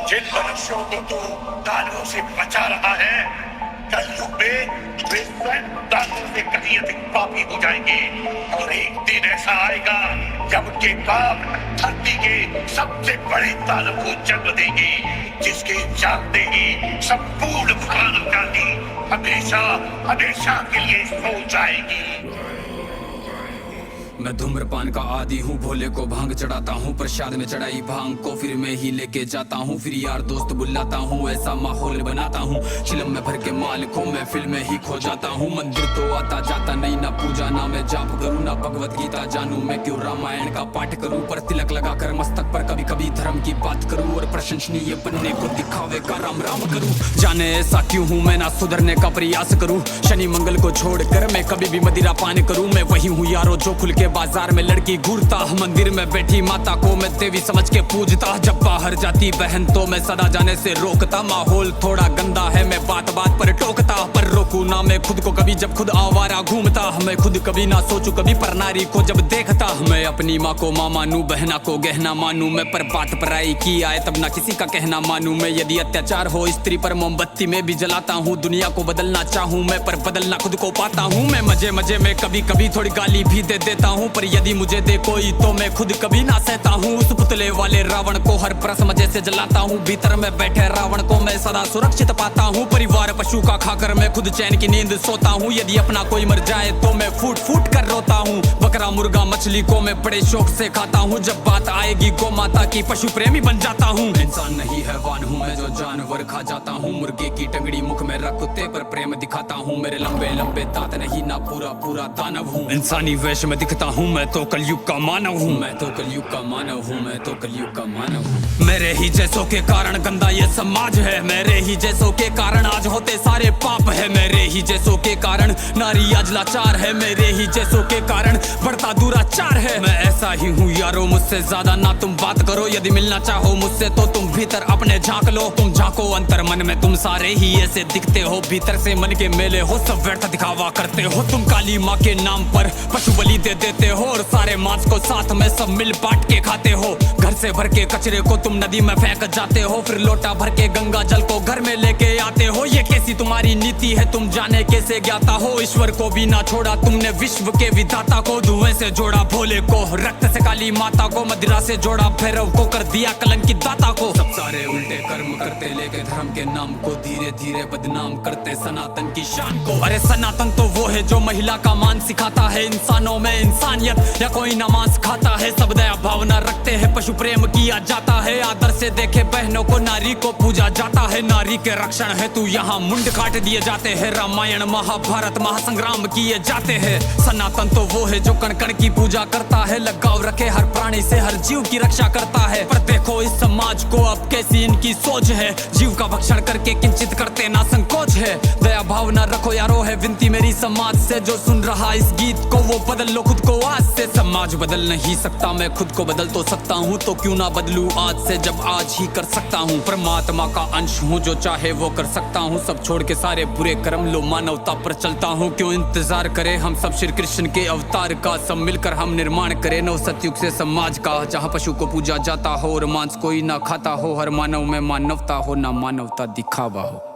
जिन मनुष्यों को तू दानवों से बचा रहा है, कलयुग में वे स्वयं दानवों से कहीं अधिक पापी हो जाएंगे। और एक दिन ऐसा आएगा जब उनके काम धरती के सबसे बड़े दानव को जन्म देंगे, जिसके जानते ही संपूर्ण मानव जाति हमेशा हमेशा के लिए सो जाएगी। मैं धूम्रपान का आदी हूँ, भोले को भांग चढ़ाता हूँ, प्रसाद में चढ़ाई भांग को फिर मैं ही लेके जाता हूँ, फिर यार दोस्त बुलाता हूँ, ऐसा माहौल बनाता हूँ, चिलम में भर के माल को मैं फिल्म में ही खो जाता हूँ। मंदिर तो आता जाता नहीं, ना पूजा ना मैं जाप करूँ, ना भगवत गीता जानू, मैं क्यों रामायण का पाठ करूँ, पर तिलक लगा कर मस्तक पर कभी कभी धर्म की बात करूँ, और प्रशंसनीय बनने को दिखावे का राम राम करूँ। जाने ऐसा क्यों हूँ मैं, ना सुधरने का प्रयास करूँ, शनि मंगल को छोड़कर मैं कभी भी मदिरा पान करूँ। मैं वही हूँ यारो जो खुल के बाजार में लड़की घूरता, मंदिर में बैठी माता को मैं देवी समझ के पूजता, जब बाहर जाती बहन तो मैं सदा जाने से रोकता। माहौल थोड़ा गंदा है, मैं बात बात पर टोकता, पर रोकू ना मैं खुद को कभी जब खुद आवारा घूमता। मैं खुद कभी ना सोचू कभी पर नारी को जब देखता, मैं अपनी माँ को माँ मानू, बहना को गहना मानू, मैं पर बात पराई की आए तब ना किसी का कहना मानू। मैं यदि अत्याचार हो स्त्री पर मोमबत्ती में भी जलाता हूँ, दुनिया को बदलना चाहूँ मैं पर बदलना खुद को पाता हूँ। मैं मजे मजे में कभी कभी थोड़ी गाली भी दे देता हूँ, पर यदि मुझे दे कोई तो मैं खुद कभी ना सहता हूँ। उस पुतले वाले रावण को हर परस मजे से जलाता हूँ, भीतर में बैठे रावण को मैं सदा सुरक्षित पाता हूँ। परिवार पशु का खाकर मैं खुद चैन की नींद सोता हूँ, यदि अपना कोई मर जाए तो मैं फूट फूट कर रोता हूँ। बकरा मुर्गा मछली को मैं बड़े शौक से खाता हूँ, जब बात आएगी गौ माता की पशु प्रेमी बन जाता हूँ। इंसान नहीं हैवान हूँ मैं जो जानवर खा जाता हूँ, मुर्गे की टंगड़ी मुख में रख कुत्ते पर प्रेम दिखाता हूँ, मेरे लंबे लंबे दांत नहीं ना पूरा पूरा दानव हूँ। इंसानी वेश में दिखता हूँ मैं तो कलयुग का मानव हूँ, मैं तो कलयुग का मानव हूँ, मैं तो कलयुग का मानव हूँ। मेरे ही जैसों के कारण गंदा ये समाज है, मेरे ही जैसों के कारण आज होते सारे पाप है, मेरे ही जैसों के कारण नारी आज लाचार है, मेरे ही जैसों के कारण बढ़ता दुराचार है। मैं ऐसा ही हूँ यारो, मुझसे ज्यादा ना तुम बात करो, यदि मिलना चाहो मुझसे तो तुम भीतर अपने झांक लो। तुम झांको अंतर मन में, तुम सारे ही ऐसे दिखते हो, भीतर से मन के मेले हो, सब व्यर्थ दिखावा करते हो। तुम काली माँ के नाम पर पशु बलि दे देते हो, और सारे मांस को साथ में सब मिल बांट के खाते हो। घर से भर के कचरे को तुम नदी में फेंक जाते हो, फिर लोटा भर के गंगा जल को घर में लेके आते हो। ये कैसी तुम्हारी नीति है तुम जाने कैसे ज्ञाता हो, ईश्वर को भी ना छोड़ा तुमने विश्व के विधाता को, धुएं से जोड़ा भोले को, रक्त से काली माता को, मदिरा से जोड़ा भैरव को, कर दिया कलंकित दाता को। सब सारे उल्टे कर्म करते लेके धर्म के नाम को, धीरे धीरे बदनाम करते सनातन की शान को। अरे सनातन तो वो है जो महिला का मान सिखाता है, इंसानों में इंसानियत या कोई नमाज खाता है, सब दया भावना रखते हैं, पशु प्रेम किया जाता है, आदर से देखे बहनों को, नारी को पूजा जाता है, नारी के रक्षण है तू यहाँ मुंड काट दिए जाते हैं, रामायण महाभारत महासंग्राम किए जाते हैं। सनातन तो वो है जो कण कण की पूजा करता है, लगाव रखे हर प्राणी से, हर जीव की रक्षा करता है। पर देखो इस समाज को अब कैसी इनकी सोच है, जीव का भक्षण करके किंचित करते ना संकोच है। दया भावना रखो यारो है विनती मेरी समाज से, जो सुन रहा इस गीत को वो बदल लो खुद को आज से। समाज बदल नहीं सकता, मैं खुद को बदल तो सकता हूँ, तो क्यों ना बदलूं आज से जब आज ही कर सकता हूँ। परमात्मा का अंश हूँ, जो चाहे वो कर सकता हूँ, सब छोड़ के सारे बुरे कर्म लो मानवता पर चलता हूँ। क्यों इंतजार करे हम सब श्री कृष्ण के अवतार का, सब मिलकर हम निर्माण करें नव सतयुग से समाज का, जहाँ पशु को पूजा जाता हो और मांस कोई ना खाता हो, हर मानव में मानवता हो ना मानवता दिखावा हो।